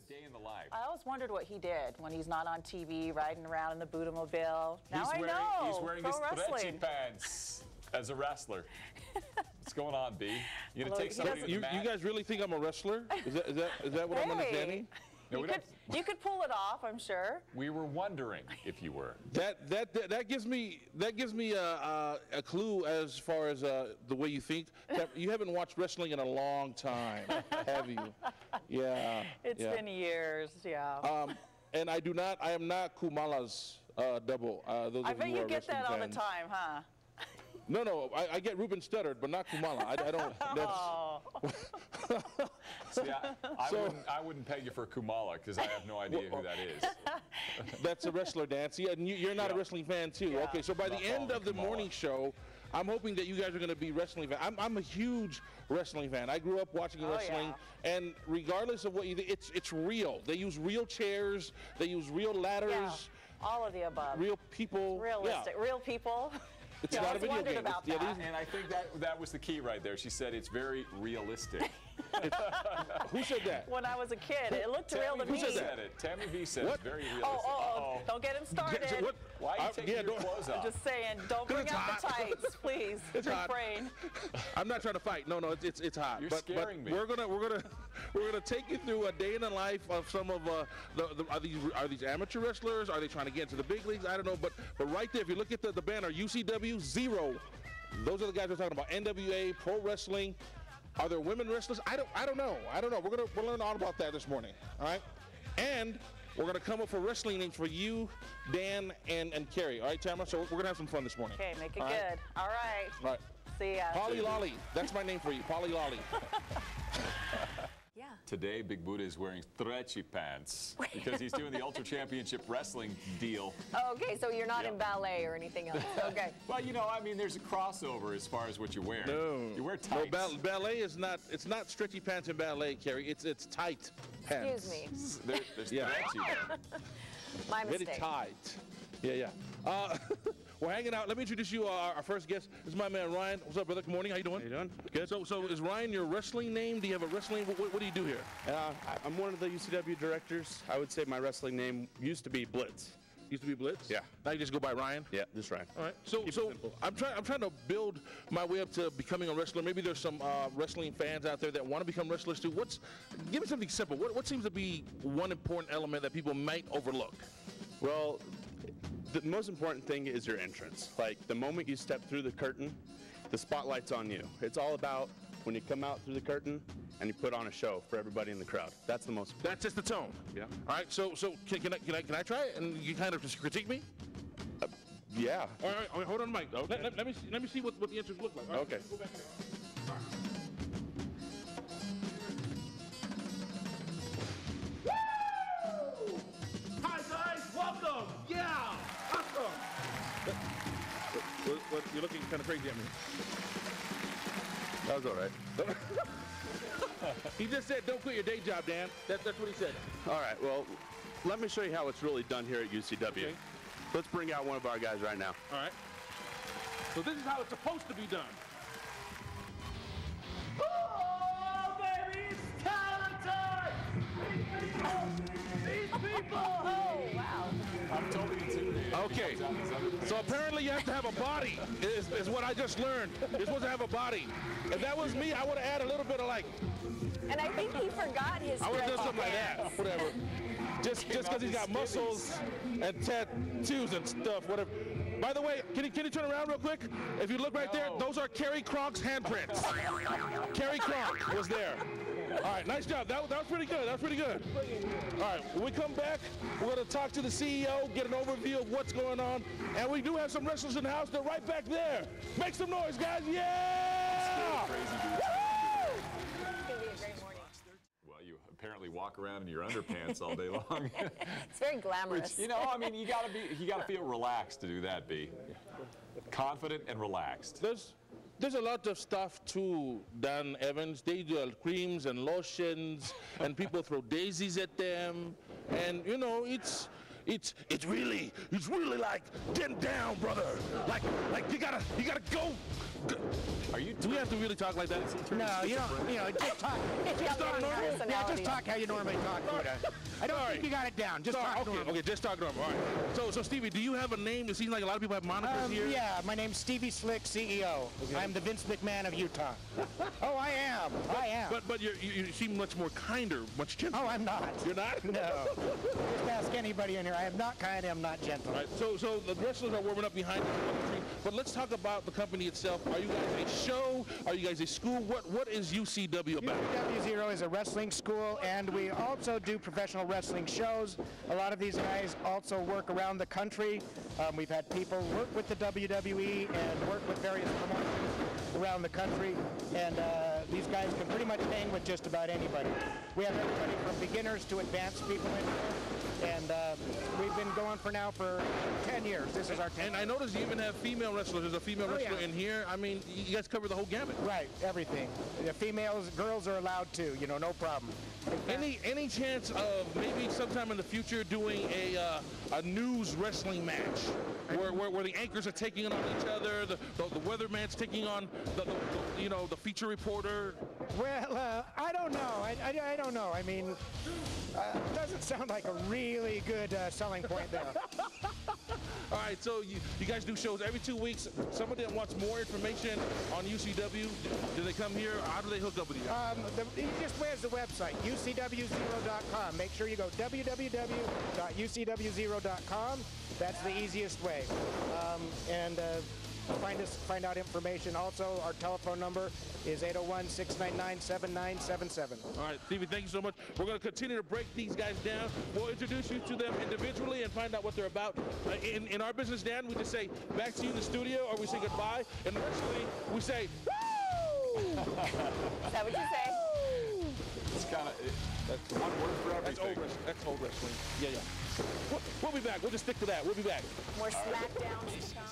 Day in the life. I always wondered what he did when he's not on TV, riding around in the Budda mobile. Now I know. He's wearing his stretchy pants as a wrestler. What's going on, B? You gonna take somebody to the mat? You guys really think I'm a wrestler? Is that what I'm understanding? No, you could pull it off, I'm sure. We were wondering if you were. That gives me a clue as far as the way you think. That you haven't watched wrestling in a long time, have you? Yeah. It's been years, yeah. And I am not Kumala's double. I bet you get that all the time, huh? No, I get Ruben stuttered, but not Kumala. I don't. See, I wouldn't peg you for Kumala because I have no idea who that is. That's a wrestler, Dan. See, and you're not a wrestling fan too. Yeah. Okay, so by the end of the morning show, I'm hoping that you guys are going to be wrestling fans. I'm a huge wrestling fan. I grew up watching wrestling, and regardless of what you think, it's real. They use real chairs. They use real ladders. Yeah, all of the above. Real people. It's realistic. Real people. It's not a video game. About that. And I think that was the key right there. She said it's very realistic. Who said that? When I was a kid, it looked real to me. Who said it? Tammy V said it's very realistic. Oh, don't get him started. Why are you taking your clothes off? I'm just saying, don't bring out the tights, please. It's refrain. I'm not trying to fight. No, it's hot. You're scaring me. We're gonna take you through a day in the life of some of are these amateur wrestlers? Are they trying to get into the big leagues? I don't know. But right there, if you look at the banner, UCW-Zero. Those are the guys we're talking about. NWA, pro wrestling. Are there women wrestlers? I don't know. We'll learn all about that this morning. All right, and we're gonna come up with wrestling names for you, Dan, and Carrie. All right, Tamara. So we're gonna have some fun this morning. Okay, make it good. All right. All right. See ya. Polly Lolly. That's my name for you, Polly Lolly. Yeah. Today, Big Budda is wearing stretchy pants because he's doing the Ultra Championship Wrestling deal. Okay, so you're not in ballet or anything else. Okay. Well, I mean, there's a crossover as far as what you wear. No. You wear tights. No, ballet is not. It's not stretchy pants in ballet, Carrie. It's tight pants. Excuse me. They're stretchy. My mistake. Very tight. Yeah. We're hanging out. Let me introduce you our first guest. This is my man Ryan. What's up, brother? Good morning. How you doing? How you doing? Good. So is Ryan your wrestling name? Do you have a wrestling? What do you do here? I'm one of the UCW directors. I would say my wrestling name used to be Blitz. Used to be Blitz? Yeah. Now you just go by Ryan? Yeah, just Ryan. All right. So I'm trying to build my way up to becoming a wrestler. Maybe there's some wrestling fans out there that want to become wrestlers too. Give me something simple. What seems to be one important element that people might overlook? Well, the most important thing is your entrance. Like the moment you step through the curtain, the spotlight's on you. It's all about when you come out through the curtain and you put on a show for everybody in the crowd. That's the most important. That sets the tone. Yeah. All right. So can I try it and you kind of just critique me? Yeah. All right. Hold on, Mike. Okay. Let me see what the entrance looks like. Right, okay. Go back there. All right. Welcome! Yeah! Awesome! You're looking kind of crazy at me. That was all right. He just said, don't quit your day job, Dan. That's what he said. All right, well, let me show you how it's really done here at UCW. Okay. Let's bring out one of our guys right now. All right. So this is how it's supposed to be done. Oh, baby, it's talent time! These people! Oh, wow. I'm totally intimidated. Okay, so apparently you have to have a body, is what I just learned. You're supposed to have a body. If that was me, I would have added a little bit of like... And I think he forgot his I would have done something like pants. that, whatever. Just because he's got muscles and tattoos and stuff, whatever. By the way, can you turn around real quick? If you look right there, those are Kerry Cronk's handprints. Kerry Kronk was there. All right, nice job. That was pretty good. That was pretty good. All right, when we come back, we're going to talk to the CEO, get an overview of what's going on, and we do have some wrestlers in the house. They're right back there. Make some noise, guys. Yeah! It's going to be a great morning. Well, you apparently walk around in your underpants all day long. It's very glamorous. Which, I mean, you gotta feel relaxed to do that, B. Confident and relaxed. There's a lot of stuff too, Dan Evans. They do creams and lotions, and people throw daisies at them, and it's really like getting down, brother. Like you gotta go. Do we have to really talk like that? No, you don't. You know, just talk. Just talk normal. Yeah, just talk how you normally talk, Budda. I don't think you got it down. Just talk normal. Okay, just talk normal. All right. So Stevie, do you have a name? It seems like a lot of people have monikers here. Yeah, my name's Stevie Slick, CEO. Okay. I'm the Vince McMahon of Utah. Oh, I am. But you seem much more kinder, much gentler. Oh, I'm not. You're not? No. Just ask anybody in here. I am not kind. I'm not gentle. All right. So the wrestlers are warming up behind us. But let's talk about the company itself. Are you guys a show? Are you guys a school? What is UCW about? UCW-Zero is a wrestling school, and we also do professional wrestling shows. A lot of these guys also work around the country. We've had people work with the WWE and work with various promotions around the country, and these guys can pretty much hang with just about anybody. We have everybody from beginners to advanced people in here, and we've been going for 10 years. This is our 10th. And I noticed you even have female wrestlers. There's a female wrestler in here. I mean, you guys cover the whole gamut. Right, everything. The females, girls are allowed too, you know, no problem. Any chance of maybe sometime in the future doing a news wrestling match where the anchors are taking on each other, the weatherman's taking on the feature reporter? Well, I don't know. I don't know. I mean, it doesn't sound like a really good selling point there. All right, so you guys do shows every 2 weeks. Somebody that wants more information on UCW, do they come here? How do they hook up with you guys? Where's the website? UCW-Zero.com. Make sure you go www.UCW-Zero.com. That's the easiest way. Find out information. Also, our telephone number is 801-699-7977. All right, Stevie, thank you so much. We're going to continue to break these guys down. We'll introduce you to them individually and find out what they're about. In our business, Dan, we just say back to you in the studio, or we say goodbye. And the rest of we say, woo! Is that what you say? It's kind of that's one word for everything. That's old wrestling. Yeah. We'll be back. We'll just stick to that. We'll be back. More smackdowns to come.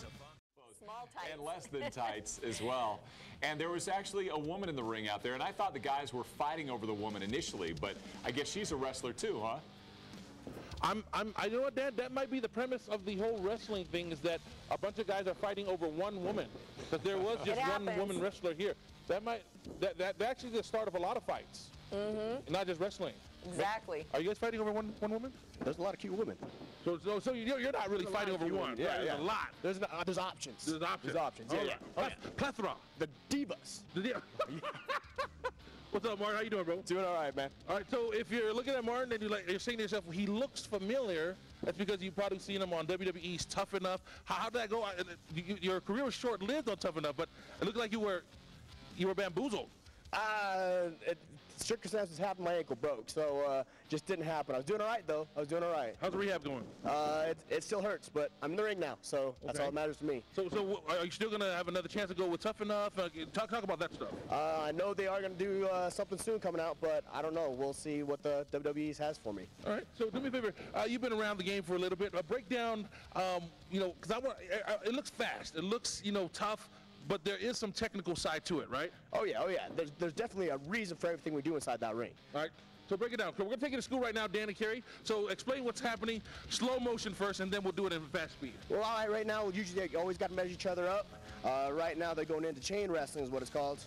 Small tights. And less than tights as well. And there was actually a woman in the ring out there, and I thought the guys were fighting over the woman initially, but I guess she's a wrestler too, huh? I know what, Dad, that might be the premise of the whole wrestling thing, is that a bunch of guys are fighting over one woman. But there was just one woman wrestler here. That's actually the start of a lot of fights. Mm-hmm. Not just wrestling. Exactly. Are you guys fighting over one woman? There's a lot of cute women. So you're not really fighting over one. Yeah, right? There's a lot. There's options. There's options. There's options. Yeah. Plethora. The divas. What's up, Martin? How you doing, bro? Doing all right, man. All right. So if you're looking at Martin and you're saying to yourself, he looks familiar, that's because you've probably seen him on WWE's Tough Enough. How did that go? Your career was short-lived on Tough Enough, but it looked like you were bamboozled. Circumstances happened, my ankle broke, so just didn't happen. I was doing all right, though. How's the rehab going? It still hurts, but I'm in the ring now, so that's all that matters to me. So are you still going to have another chance to go with Tough Enough? Talk about that stuff. I know they are going to do something soon coming out, but I don't know. We'll see what the WWE has for me. All right, so do me a favor. You've been around the game for a little bit. Break down, because it looks fast. It looks, tough. But there is some technical side to it, right? Oh yeah. There's definitely a reason for everything we do inside that ring. All right. So break it down. So we're going to take you to school right now, Dan and Kerry. So explain what's happening, slow motion first, and then we'll do it in fast speed. Well, all right, right now, usually they always got to measure each other up. Right now, they're going into chain wrestling is what it's called.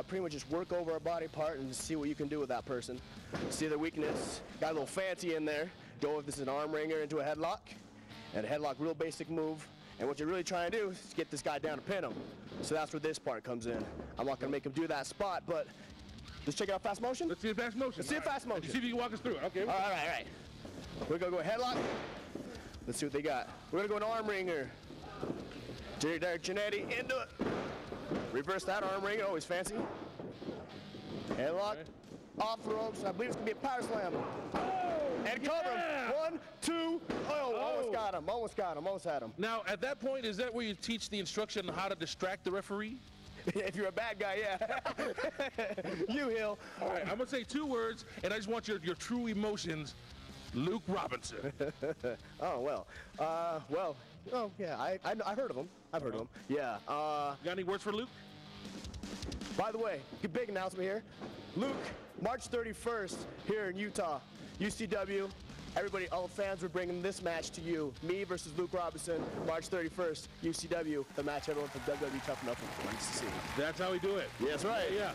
Pretty much just work over a body part and see what you can do with that person. See their weakness. Got a little fancy in there. Go if this is an arm wringer into a headlock. And a headlock, real basic move. And what you're really trying to do is get this guy down to pin him. So that's where this part comes in. I'm not going to make him do that spot, but let's check out fast motion. Let's see a fast motion. Let's see a fast motion. See if you can walk us through it. Okay. All right. We're going to go headlock. Let's see what they got. We're going to go an arm wringer. Derek Giannetti into it. Reverse that arm wringer, always fancy. Headlock. Okay. Off the ropes. I believe it's going to be a power slam. And cover him. 1, 2. Almost got him. Almost had him. Now, at that point, is that where you teach the instruction on how to distract the referee? If you're a bad guy, yeah. You, Hill. All right, I'm going to say 2 words, and I just want your true emotions. Luke Robinson. Oh, yeah, I've heard of him. Yeah. Got any words for Luke? By the way, big announcement here. Luke, March 31st here in Utah, UCW. everybody, all fans, we're bringing this match to you. Me versus Luke Robinson, March 31st, UCW, the match everyone from WWE Tough Enough wants to see. That's how we do it. Yeah, that's right. Yeah,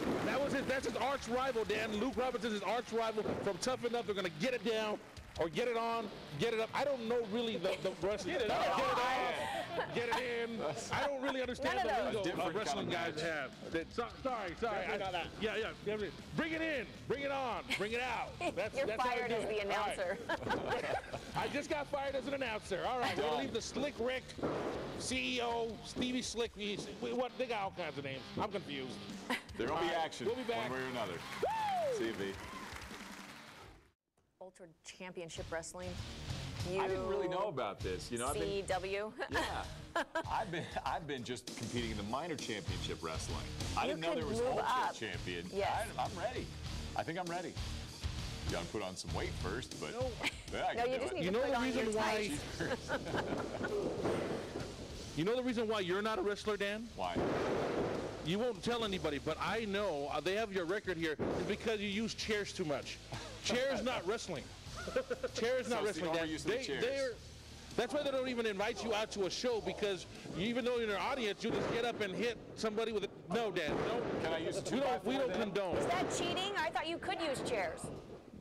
that's his arch rival, Dan. Luke Robinson's his arch rival from Tough Enough. They're going to get it down or get it on, get it up. I don't know really the wrestling. Get it on, get it in. I don't really understand the lingo of wrestling guys have. Sorry. Yeah. Bring it in, bring it on, bring it out. You're fired as the announcer. Right. I just got fired as an announcer. All right, we're going to leave the Slick Rick, CEO, Stevie Slick. They got all kinds of names. I'm confused. There'll be action we'll be back. one way or another. See you, V. Ultra Championship Wrestling. I didn't really know about this. You know, CW. Yeah, I've been just competing in the minor championship wrestling. I didn't know there was Ultra Champion. Yes. I'm ready. I think I'm ready. You gotta put on some weight first, but yeah, I No, can you do just it. need You to know put the on reason your why? tights. You know the reason why you're not a wrestler, Dan? Why? You won't tell anybody, but I know, they have your record here, is because you use chairs too much. Chairs not wrestling. Chairs not it's the wrestling. overuse of the chairs. That's why they don't even invite you out to a show, because even though you're in an audience, you just get up and hit somebody with it. No, Dan, no. Can I use a 2x4 We don't then? condone. Is that cheating? I thought you could use chairs.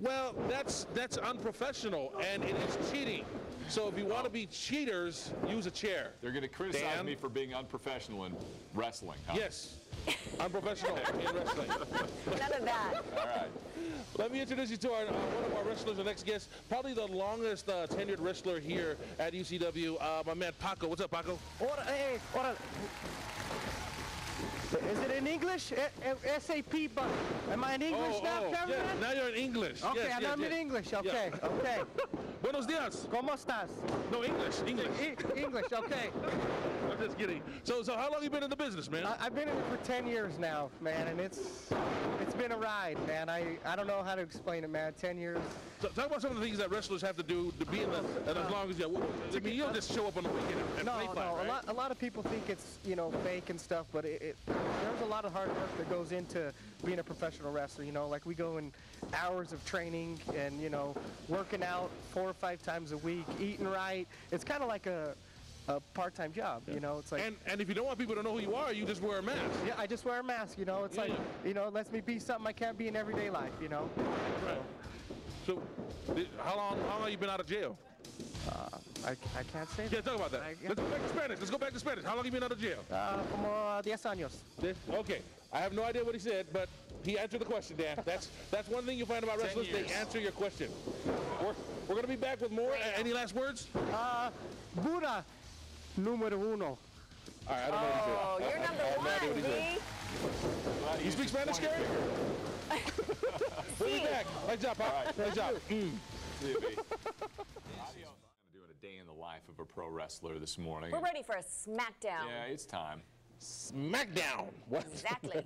Well, that's unprofessional, and it is cheating. So if you want to be cheaters, use a chair. They're going to criticize Dan? me for being unprofessional in wrestling, huh? Yes, unprofessional in wrestling. None of that. All right. Let me introduce you to one of our wrestlers, the next guest, probably the longest tenured wrestler here at UCW, my man Paco. What's up, Paco? Ora. Is it in English? SAP, but am I in English now, cameraman? Yeah, now you're in English. Okay, yes, I'm in English. Okay, Yeah. okay. Buenos dias. ¿Cómo estás? No, English. English, okay. I'm just kidding. So how long you been in the business, man? I've been in it for 10 years now, man, and it's been a ride, man. I don't know how to explain it, man. 10 years. So talk about some of the things that wrestlers have to do to be in the, and as long as you. I mean, you don't just show up on the weekend and play fight, right? A lot of people think it's fake and stuff, but there's a lot of hard work that goes into being a professional wrestler. Like we go in hours of training and working out 4 or 5 times a week, eating right. It's kind of like a part-time job, It's like and if you don't want people to know who you are, you just wear a mask. Yeah, I just wear a mask, It's like it lets me be something I can't be in everyday life, Right. So how long have you been out of jail? I can't say that. Yeah, talk about that. Let's go back to Spanish. Let's go back to Spanish. How long have you been out of jail? Como 10 años. Okay. I have no idea what he said, but he answered the question, Dan. That's one thing you find about wrestlers. They answer your question. We're going to be back with more. Any last words? Budda, número uno. All right, I don't know what he said. You're number one, V. You speak Spanish, Gary? We'll be back. Nice job, Pop. Right. Nice job. See you, V. I'm doing a day in the life of a pro wrestler this morning. We're ready for a smackdown. Yeah, it's time. Smackdown. What? Exactly.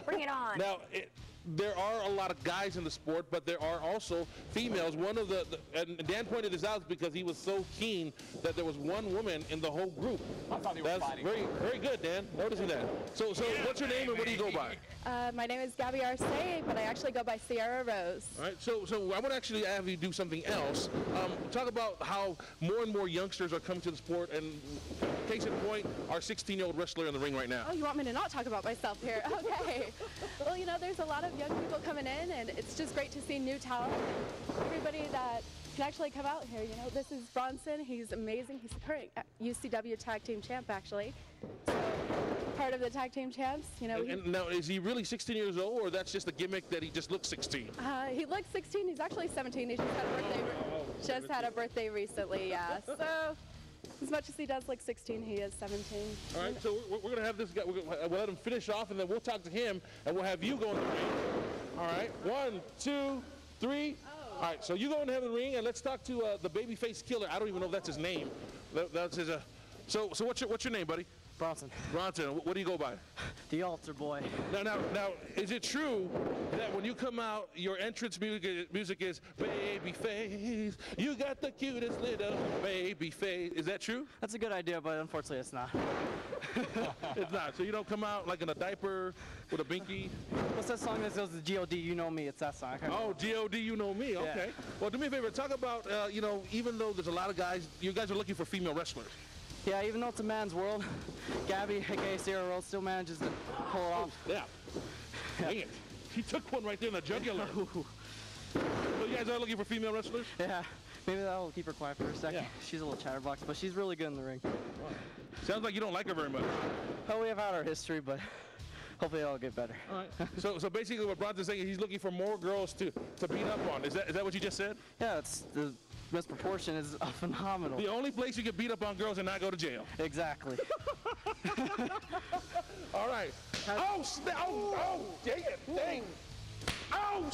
Bring it on. Now, there are a lot of guys in the sport, but there are also females. One of and Dan pointed this out because he was so keen that there was one woman in the whole group. I thought they were That's fighting. very, very good, Dan. Noticing that. So what's your name and what do you go by? My name is Gabby Arce, but I actually go by Sierra Rose. All right, so I want to actually have you do something else. Talk about how more and more youngsters are coming to the sport, and case in point, our 16-year-old wrestler in the ring right now. Oh, you want me to not talk about myself here? Okay. Well, there's a lot of young people coming in, and it's just great to see new talent. Everybody that can actually come out here. This is Bronson. He's amazing. He's the current UCW Tag Team Champ, actually. So, part of the Tag Team Champs. And now, is he really 16 years old, or that's just a gimmick that he just looks 16? He looks 16. He's actually 17. He just had a birthday recently, yeah. So, as much as he does look 16, he is 17. All right, so we're going to have this guy, we'll let him finish off, and then we'll talk to him, and we'll have you go in the ring. All right, 1, 2, 3. All right, so you go in the ring, and let's talk to the babyface killer. I don't even know if that's his name. That's his. So what's your name, buddy? Bronson. Bronson, what do you go by? The altar boy. Now, is it true that when you come out, your entrance music is baby face? You got the cutest little baby face. Is that true? That's a good idea, but unfortunately it's not. It's not. So you don't come out like in a diaper with a binky? What's that song that goes to G.O.D. You Know Me? It's that song. Oh, G.O.D. You Know Me. Okay. Yeah. Well, do me a favor. Talk about, you know, even though there's a lot of guys, you guys are looking for female wrestlers. Yeah, even though it's a man's world, Gabby, aka Sierra Rose, still manages to pull it off. Yeah. Dang it. He took one right there in the jugular. So you guys are looking for female wrestlers? Yeah. Maybe that'll keep her quiet for a second. Yeah. She's a little chatterbox, but she's really good in the ring. Sounds like you don't like her very much. Oh, we have had our history, but hopefully it'll get better. All right. So basically what Bronson's saying is he's looking for more girls to beat up on. Is that what you just said? Yeah, it's the misproportion is phenomenal. The only place you can beat up on girls and not go to jail. Exactly. All right. Oh, dang it. Dang. Oh,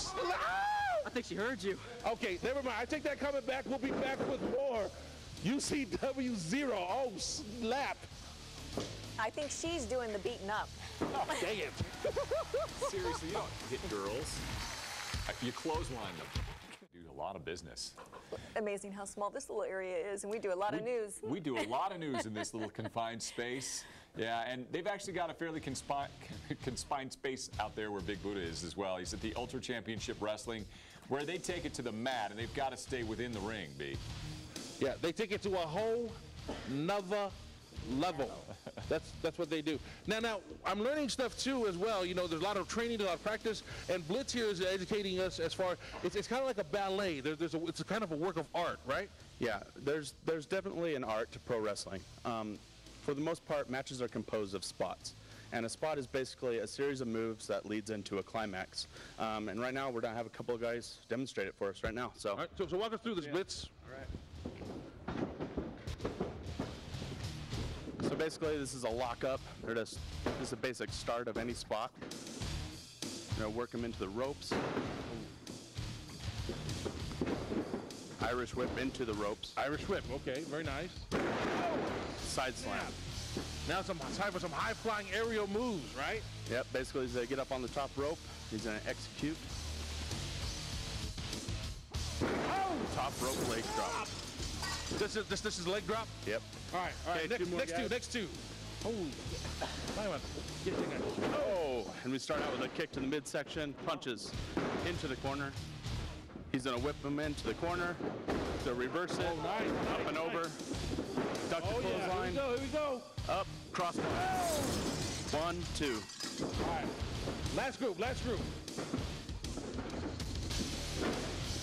I think she heard you. Okay, never mind. I take that comment back. We'll be back with more UCW-Zero. Oh, slap. I think she's doing the beating up. Dang it. Seriously, you don't hit girls. You clothesline them. Do a lot of business. Amazing how small this little area is, and we do a lot of news. We do a lot of news in this little confined space. Yeah, and they've actually got a fairly confined space out there where Big Budda is as well. He's at the Ultra Championship Wrestling, where they take it to the mat, and they've got to stay within the ring, B. Yeah, they take it to a whole nother level. That's what they do. Now, I'm learning stuff too as well. You know, there's a lot of training, a lot of practice, and Blitz here is educating us as far. It's kind of like a ballet. It's a kind of a work of art, right? Yeah, there's definitely an art to pro wrestling. For the most part, matches are composed of spots. And a spot is basically a series of moves that leads into a climax. And right now, we're going to have a couple of guys demonstrate it for us right now. So, all right, so walk us through this, Blitz. All right. So basically, this is a lockup. This is a basic start of any spot. You're going to work them into the ropes. Irish whip into the ropes. Irish whip, okay, very nice. Side slam. Now it's time for some high-flying aerial moves, right? Yep, basically he's going to get up on the top rope. He's going to execute. Oh! Top rope leg drop. This is leg drop? Yep. All right. Okay, Next two. Holy. Get it again. Oh! And we start out with a kick to the midsection, punches into the corner. He's going to whip him into the corner. So reverse it. Oh, nice. Up and over. Duck the clothesline. Here we go. Up, cross line. 1, 2. All right. Last group.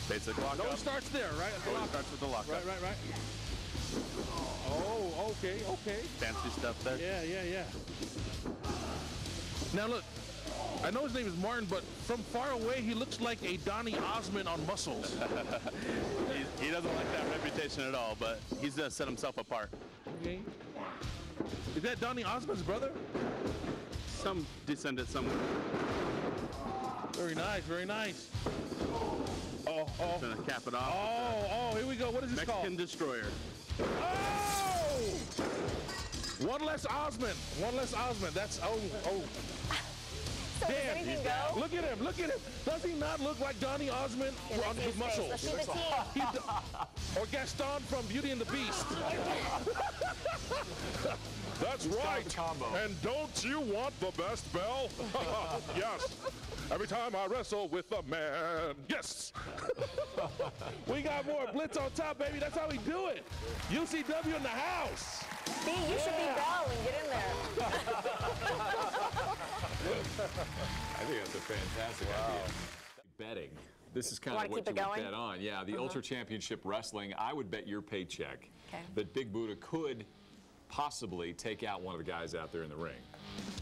Basic lockup. No, it starts there, right? It starts with the lockup. Right. Oh, okay. Fancy stuff there. Yeah. Now look, I know his name is Martin, but from far away he looks like a Donny Osmond on muscles. He doesn't like that reputation at all, but he's going to set himself apart. Okay. Is that Donny Osmond's brother? Some descendant somewhere. Very nice. Oh. Going to cap it off. Oh, here we go. What is this called? Mexican Destroyer. Oh! One less Osmond. That's, oh. So does anything go? Look at him. Does he not look like Donny Osmond on his muscles? Let's see the team. Or Gaston from Beauty and the Beast. That's right. Combo. And don't you want the best, Belle? Yes. Every time I wrestle with a man. Yes. We got more Blitz on top, baby. That's how we do it. UCW in the house. B, you should be Belle and get in there. I think that's a fantastic idea. Betting. This is kind of what you would bet on. Yeah, the Ultra Championship Wrestling, I would bet your paycheck that Big Budda could possibly take out one of the guys out there in the ring.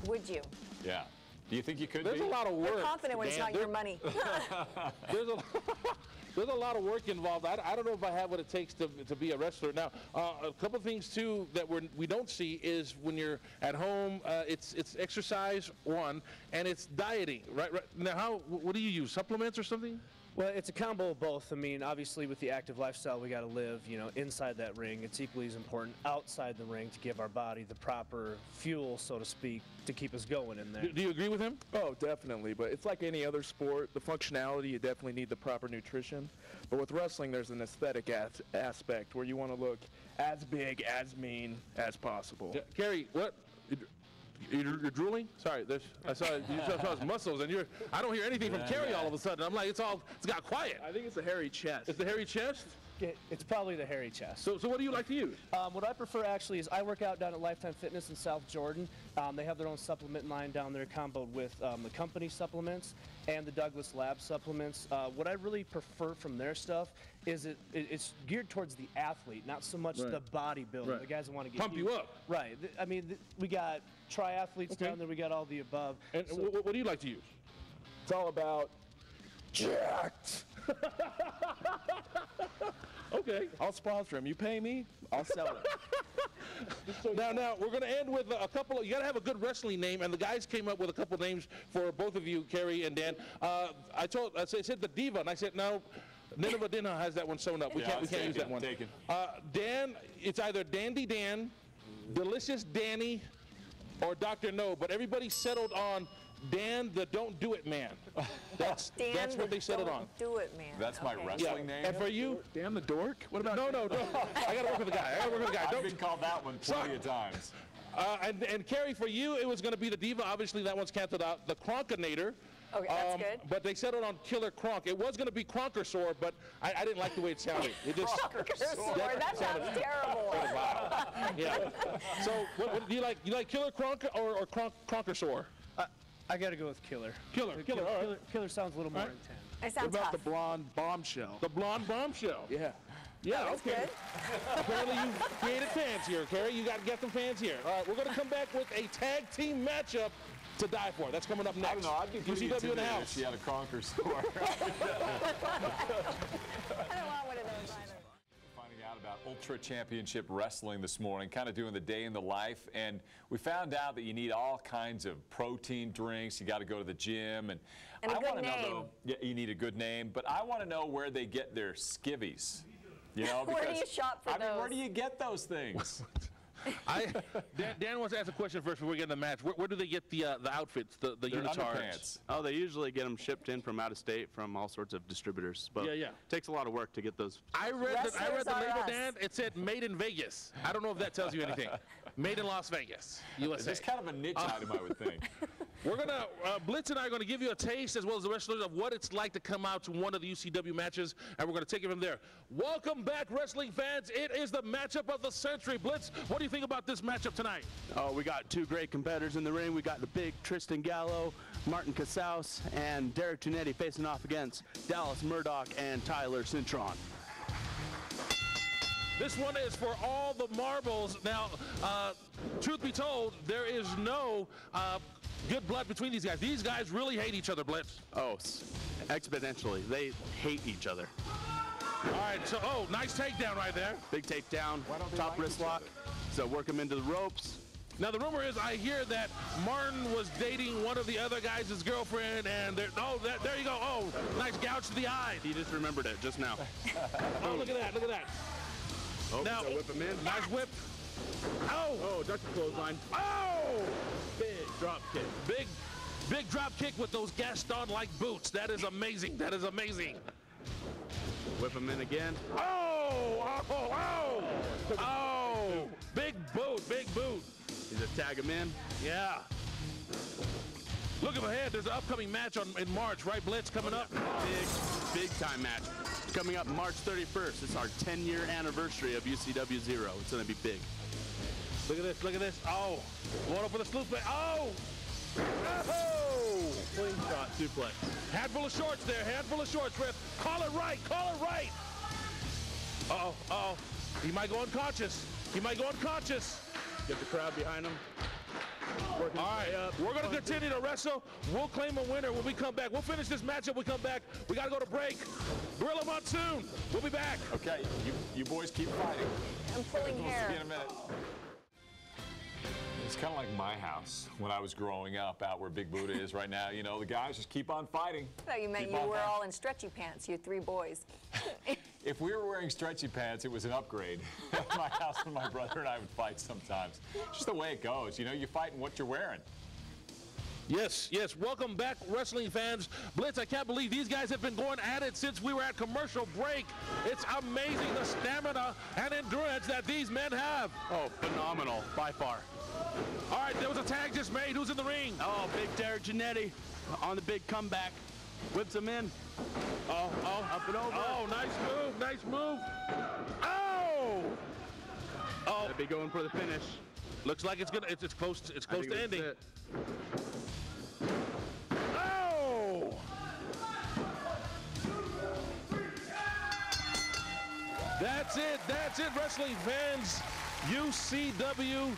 Would you? Yeah. Do you think you could? There's a lot of work. You're confident when it's not your money. There's a lot of work involved. I don't know if I have what it takes to be a wrestler. Now, a couple things too that we don't see is when you're at home, it's exercise, one, and it's dieting. Right. Now, what do you use? Supplements or something? Well, it's a combo of both. I mean, obviously with the active lifestyle we got to live, you know, inside that ring. It's equally as important outside the ring to give our body the proper fuel, so to speak, to keep us going in there. Do you agree with him? Oh, definitely. But it's like any other sport. The functionality, you definitely need the proper nutrition. But with wrestling, there's an aesthetic aspect where you want to look as big, as mean as possible. Yeah. Kerry, what? You're drooling? Sorry, I saw his muscles, and I don't hear anything from Kerry all of a sudden. I'm like, it's got quiet. I think it's a hairy chest. It's the hairy chest? It's probably the hairy chest. So what do you like to use? What I prefer actually is I work out down at Lifetime Fitness in South Jordan. They have their own supplement line down there comboed with the company supplements and the Douglas Lab supplements. What I really prefer from their stuff is it's geared towards the athlete, not so much the bodybuilder, the guys that want to get pump you up. Right. I mean, we got triathletes down there. We got all the above. And so, what do you like to use? It's all about jacked. Okay. I'll sponsor him. You pay me, I'll sell it. Now we're going to end with a couple of, you got to have a good wrestling name, and the guys came up with a couple names for both of you, Kerry and Dan. I said the Diva, and I said, no, Nineveh Dinah has that one sewn up. We can't use that one. Taken. Dan, it's either Dandy Dan, Delicious Danny, or Dr. No, but everybody settled on Dan the Don't Do It Man. That's what they settled on. Do It Man. That's my wrestling name. And for you? Dan the Dork? What about No. I got to work with the guy. I've been called that one plenty of times. And Kerry, for you, it was going to be the Diva. Obviously, that one's canceled out. The Cronkinator. Okay, that's good. But they settled on Killer Kronk. It was going to be Cronkersore, but I didn't like the way it sounded. It just Cronkersore. That sounds terrible. Wow. Yeah. So, what do you like? You like Killer Kronk or Cronkersore? I got to go with Killer. Killer. All right. Killer sounds a little more intense. I sound What about tough. the blonde bombshell? The Blonde Bombshell. Yeah. Yeah, That's okay. good. Apparently you created fans here, Kerry. You got to get some fans here. All right, we're going to come back with a tag team matchup to die for. That's coming up next. I don't know. I'd be pretty UCW in the intimidated house. if she had a Cronkersore. I don't want one of those either. Finding out about Ultra Championship Wrestling this morning, kind of doing the day in the life, and we found out that you need all kinds of protein drinks. You got to go to the gym, and a I good want to know name. though, yeah, you need a good name, but I want to know where they get their skivvies. You know, Where do because, you shop for I mean, where those? do you get those things? Dan wants to ask a question first before we get in the match. Where do they get the outfits, the Their unitards? underpants. Oh, they usually get them shipped in from out of state from all sorts of distributors. But Yeah. it takes a lot of work to get those. I read Wrestlers the are label, us. Dan. It said made in Vegas. I don't know if that tells you anything. Made in Las Vegas, USA. It's kind of a niche item, I would think. We're going to, Blitz and I are going to give you a taste, as well as the wrestlers, of what it's like to come out to one of the UCW matches, and we're going to take it from there. Welcome back, wrestling fans. It is the matchup of the century. Blitz, what do you think about this matchup tonight? Oh, we got two great competitors in the ring. We got the big Tristan Gallo, Martin Casaus, and Derek Giannetti facing off against Dallas Murdoch and Tyler Cintron. This one is for all the marbles. Now, truth be told, there is no good blood between these guys. These guys really hate each other, Blitz. Oh, exponentially. They hate each other. All right, so, nice takedown right there. Big takedown, top wrist lock. So work them into the ropes. Now, the rumor is I hear that Martin was dating one of the other guys' girlfriend, and there you go. Oh, nice gouge to the eye. He just remembered it just now. Oh, look at that, look at that. Oh, Now, so whip him in. Nice whip. Oh! Oh, duck the clothesline. Oh! Big drop kick. Big drop kick with those Gaston-like boots. That is amazing. That is amazing. Whip him in again. Oh! Big boot, big boot. He's just tag him in. Yeah. Look up ahead. There's an upcoming match in March, right, Blitz, coming up? Big time match. Coming up March 31st. It's our 10-year anniversary of UCW-Zero. It's going to be big. Look at this, look at this. Oh, going up with a sloop. Oh! Oh! Slingshot suplex. Handful of shorts there, handful of shorts, Rip. Call it right, call it right. Uh-oh. He might go unconscious. He might go unconscious. Get the crowd behind him. All right, we're going to continue to wrestle. We'll claim a winner when we come back. We'll finish this matchup when we come back. We got to go to break. Gorilla Monsoon, we'll be back. Okay, you boys keep fighting. I'm pulling We'll hair. see you in a minute. It's kind of like my house when I was growing up out where Big Budda is right now. You know, the guys just keep on fighting. I thought you meant you were all in stretchy pants, you 3 boys. If we were wearing stretchy pants, it was an upgrade. At my house when my brother and I would fight sometimes. Just the way it goes. You know, you fight in what you're wearing. Yes, yes. Welcome back, wrestling fans. Blitz, I can't believe these guys have been going at it since we were at commercial break. It's amazing the stamina and endurance that these men have. Oh, phenomenal, by far. All right, there was a tag just made. Who's in the ring? Oh, big Derek Giannetti on the big comeback. Whips him in. Oh, up and over. Oh, nice move, nice move. Oh! Oh. They'll be going for the finish. Looks like it's gonna. It's close. It's close to ending. Oh! That's it. That's it, wrestling fans. UCW-Zero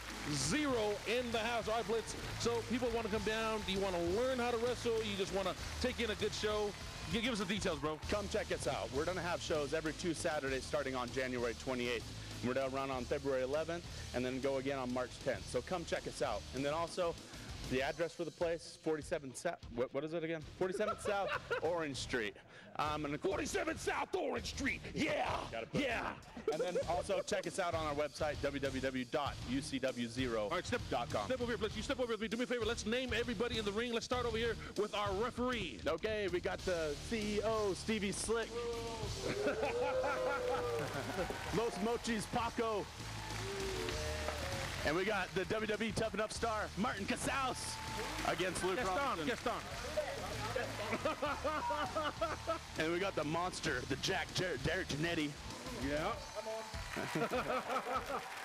in the house. All right, Blitz. So people want to come down. Do you want to learn how to wrestle? You just want to take in a good show? Give us the details, bro. Come check us out. We're going to have shows every 2 Saturdays starting on January 28th. We're going to run on February 11th and then go again on March 10th. So come check us out. And then also, the address for the place, 47 South, what is it again? 47th South Orange Street. 47 South Orange Street. Yeah, yeah. And then also check us out on our website, www.ucw0.com. All right, step over here, Blitz. You step over with me. Do me a favor. Let's name everybody in the ring. Let's start over here with our referee. Okay, we got the CEO, Stevie Slick. Los Mochis, Paco. And we got the WWE Tough Enough star, Martin Casals, against Luke Robinson. Gaston. And we got the monster, the Derek Giannetti. Yeah.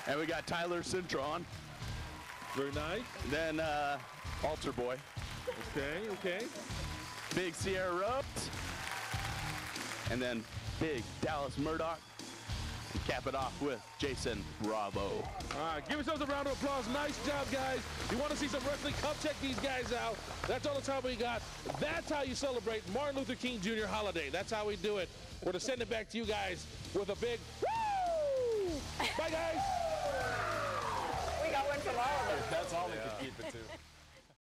And we got Tyler Cintron. Very nice. Then Altar Boy. Okay. Big Sierra Rhodes. And then Big Dallas Murdoch. And cap it off with Jason Bravo. All right, give yourselves a round of applause. Nice job, guys. You want to see some wrestling? Come check these guys out. That's all the time we got. That's how you celebrate Martin Luther King Jr. holiday. That's how we do it. We're going to send it back to you guys with a big woo! Bye, guys. We got one from all of us. That's all they could keep it to.